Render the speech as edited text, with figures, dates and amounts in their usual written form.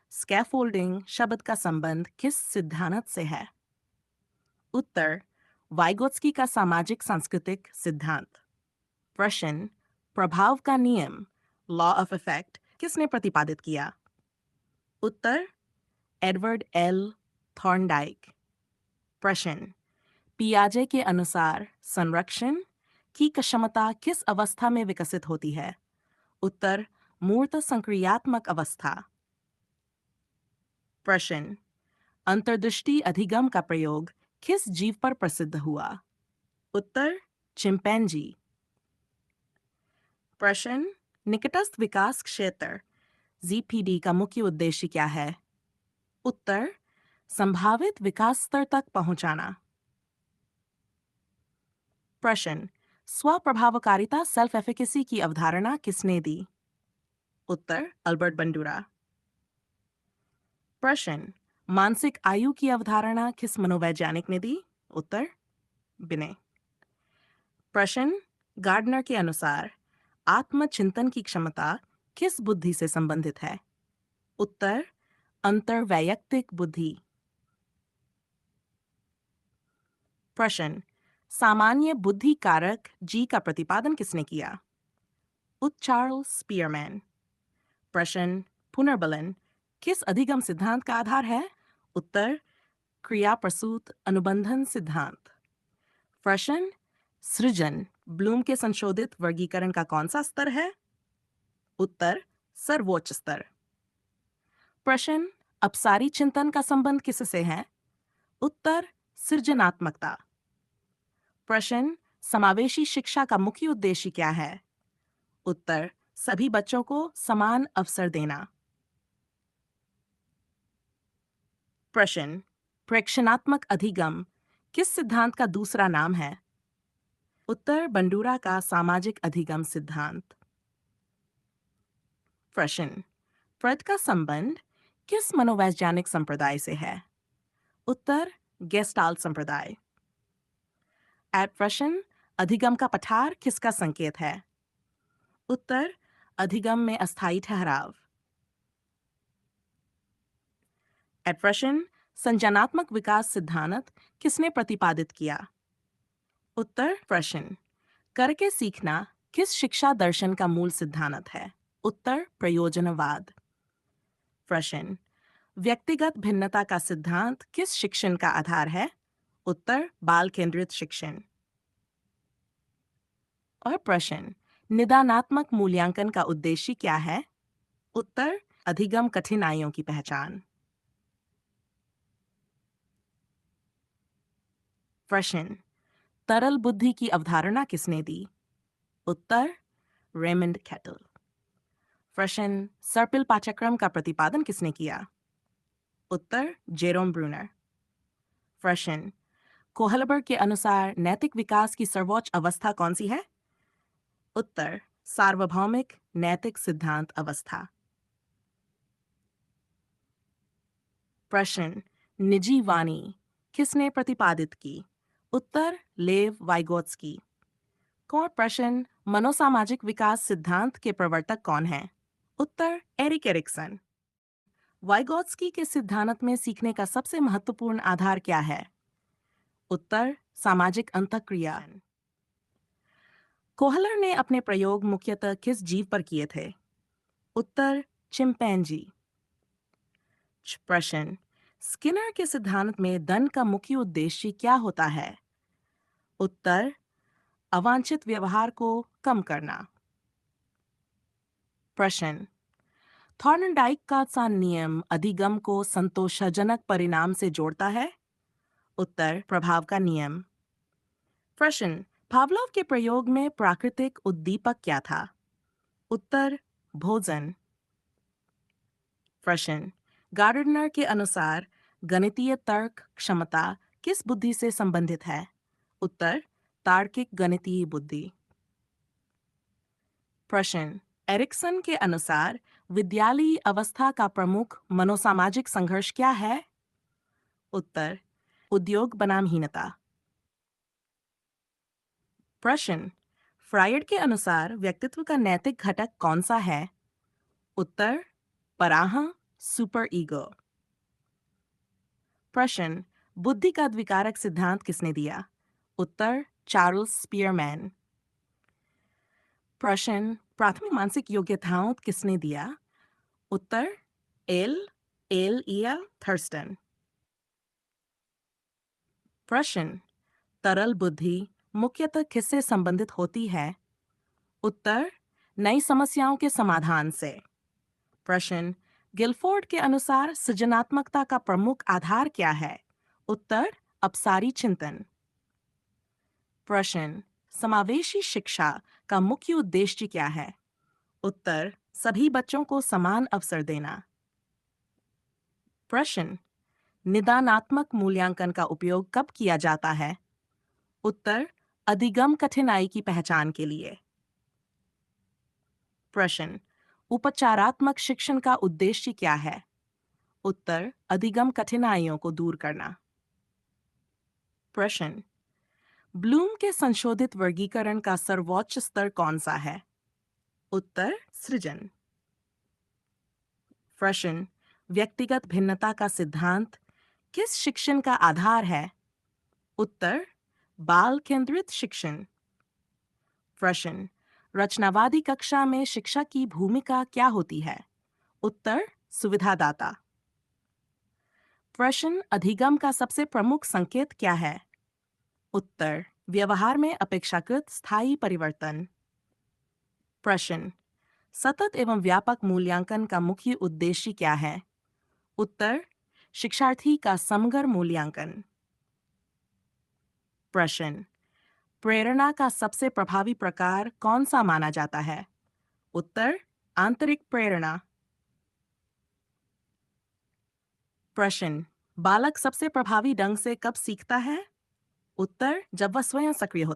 Scaffolding शब्द का संबंध किस सिद्धांत से है? उत्तर, वाइगोत्स्की का सामाजिक सांस्कृतिक सिद्धांत। प्रश्न, प्रभाव का नियम लॉ ऑफ इफेक्ट किसने प्रतिपादित किया? उत्तर, एडवर्ड एल थॉर्नडाइक। प्रश्न, पियाजे के अनुसार संरक्षण की क्षमता किस अवस्था में विकसित होती है? उत्तर, मूर्त संक्रियात्मक अवस्था। प्रश्न, अंतर्दृष्टि अधिगम का प्रयोग किस जीव पर प्रसिद्ध हुआ? उत्तर, चिंपैंजी। प्रश्न, निकटस्थ विकास क्षेत्र जीपीडी का मुख्य उद्देश्य क्या है? उत्तर, संभावित विकास स्तर तक पहुंचाना। प्रश्न, स्वप्रभावकारिता सेल्फ एफिकेसी की अवधारणा किसने दी? उत्तर, अल्बर्ट बंडूरा। प्रश्न, मानसिक आयु की अवधारणा किस मनोवैज्ञानिक ने दी? उत्तर, बिने। प्रश्न, गार्डनर के अनुसार आत्मचिंतन की क्षमता किस बुद्धि से संबंधित है? उत्तर, अंतर्वैयक्तिक बुद्धि। प्रश्न, सामान्य बुद्धि कारक जी का प्रतिपादन किसने किया? Charles Spearman. प्रश्न, पुनर्बलन किस अधिगम सिद्धांत का आधार है? उत्तर, क्रिया प्रसूत अनुबंधन सिद्धांत। प्रश्न, सृजन ब्लूम के संशोधित वर्गीकरण का कौन सा स्तर है? उत्तर, सर्वोच्च स्तर। प्रश्न, अपसारी चिंतन का संबंध किससे है? उत्तर, सृजनात्मकता। प्रश्न, समावेशी शिक्षा का मुख्य उद्देश्य क्या है? उत्तर, सभी बच्चों को समान अवसर देना। प्रश्न, प्रेक्षणात्मक अधिगम किस सिद्धांत का दूसरा नाम है? उत्तर, बंडूरा का सामाजिक अधिगम सिद्धांत। प्रश्न, प्रद का संबंध किस मनोवैज्ञानिक संप्रदाय से है? उत्तर, गेस्टाल्ट संप्रदाय। एट प्रश्न, अधिगम का पठार किसका संकेत है? उत्तर, अधिगम में अस्थायी ठहराव। एट प्रश्न, संज्ञानात्मक विकास सिद्धांत किसने प्रतिपादित किया? उत्तर, प्रश्न, करके सीखना किस शिक्षा दर्शन का मूल सिद्धांत है? उत्तर, प्रयोजनवाद। प्रश्न, व्यक्तिगत भिन्नता का सिद्धांत किस शिक्षण का आधार है? उत्तर, बाल केंद्रित शिक्षण। और प्रश्न, निदानात्मक मूल्यांकन का उद्देश्य क्या है? उत्तर, अधिगम कठिनाइयों की पहचान। प्रश्न, तरल बुद्धि की अवधारणा किसने दी? उत्तर, रेमंड कैटल। प्रश्न, सर्पिल पाठ्यक्रम का प्रतिपादन किसने किया? उत्तर, जेरोम ब्रूनर। प्रश्न, कोहलबर्ग के अनुसार नैतिक विकास की सर्वोच्च अवस्था कौन सी है? उत्तर, सार्वभौमिक नैतिक सिद्धांत अवस्था। प्रश्न, निजी वाणी किसने प्रतिपादित की? उत्तर, लेव वाइगोत्स्की। कौन प्रश्न, मनोसामाजिक विकास सिद्धांत के प्रवर्तक कौन हैं? उत्तर, एरिक एरिक्सन। वाइगोत्स्की के सिद्धांत में सीखने का सबसे महत्वपूर्ण आधार क्या है? उत्तर, सामाजिक अंतःक्रिया। कोहलर ने अपने प्रयोग मुख्यतः किस जीव पर किए थे? उत्तर, चिंपैंजी। प्रश्न, स्किनर के सिद्धांत में दंड का मुख्य उद्देश्य क्या होता है? उत्तर, अवांछित व्यवहार को कम करना। प्रश्न, थॉर्नडाइक का सा नियम अधिगम को संतोषजनक परिणाम से जोड़ता है? उत्तर, प्रभाव का नियम। प्रश्न, पावलोव के प्रयोग में प्राकृतिक उद्दीपक क्या था? उत्तर, भोजन। प्रश्न, गार्डनर के अनुसार गणितीय तर्क क्षमता किस बुद्धि से संबंधित है? उत्तर, तार्किक गणितीय बुद्धि। प्रश्न, एरिक्सन के अनुसार विद्यालयी अवस्था का प्रमुख मनोसामाजिक संघर्ष क्या है? उत्तर, उद्योग बनामहीनता। प्रश्न, फ्रायड के अनुसार व्यक्तित्व का नैतिक घटक कौन सा है? उत्तर, पराह सुपर ईगो। प्रश्न, बुद्धि का द्विकारक सिद्धांत किसने दिया? उत्तर, चार्ल्स स्पीयरमैन। प्रश्न, प्राथमिक मानसिक योग्यताओं किसने दिया? उत्तर, एल इया थर्स्टन। प्रश्न, तरल बुद्धि मुख्यतः किससे संबंधित होती है? उत्तर, नई समस्याओं के समाधान से। प्रश्न, गिलफोर्ड के अनुसार सृजनात्मकता का प्रमुख आधार क्या है? उत्तर, अपसारी चिंतन। प्रश्न, समावेशी शिक्षा का मुख्य उद्देश्य क्या है? उत्तर, सभी बच्चों को समान अवसर देना। प्रश्न, निदानात्मक मूल्यांकन का उपयोग कब किया जाता है? उत्तर, अधिगम कठिनाई की पहचान के लिए। प्रश्न, उपचारात्मक शिक्षण का उद्देश्य क्या है? उत्तर, अधिगम कठिनाइयों को दूर करना। प्रश्न, ब्लूम के संशोधित वर्गीकरण का सर्वोच्च स्तर कौन सा है? उत्तर, सृजन। प्रश्न, व्यक्तिगत भिन्नता का सिद्धांत किस शिक्षण का आधार है? उत्तर, बाल केंद्रित शिक्षण। प्रश्न, रचनावादी कक्षा में शिक्षा की भूमिका क्या होती है? उत्तर, सुविधादाता। प्रश्न, अधिगम का सबसे प्रमुख संकेत क्या है? उत्तर, व्यवहार में अपेक्षाकृत स्थायी परिवर्तन। प्रश्न, सतत एवं व्यापक मूल्यांकन का मुख्य उद्देश्य क्या है? उत्तर, शिक्षार्थी का समग्र मूल्यांकन। प्रश्न, प्रेरणा का सबसे प्रभावी प्रकार कौन सा माना जाता है? उत्तर, आंतरिक प्रेरणा। प्रश्न, बालक सबसे प्रभावी ढंग से कब सीखता है? उत्तर, जब वह स्वयं सक्रिय होता है।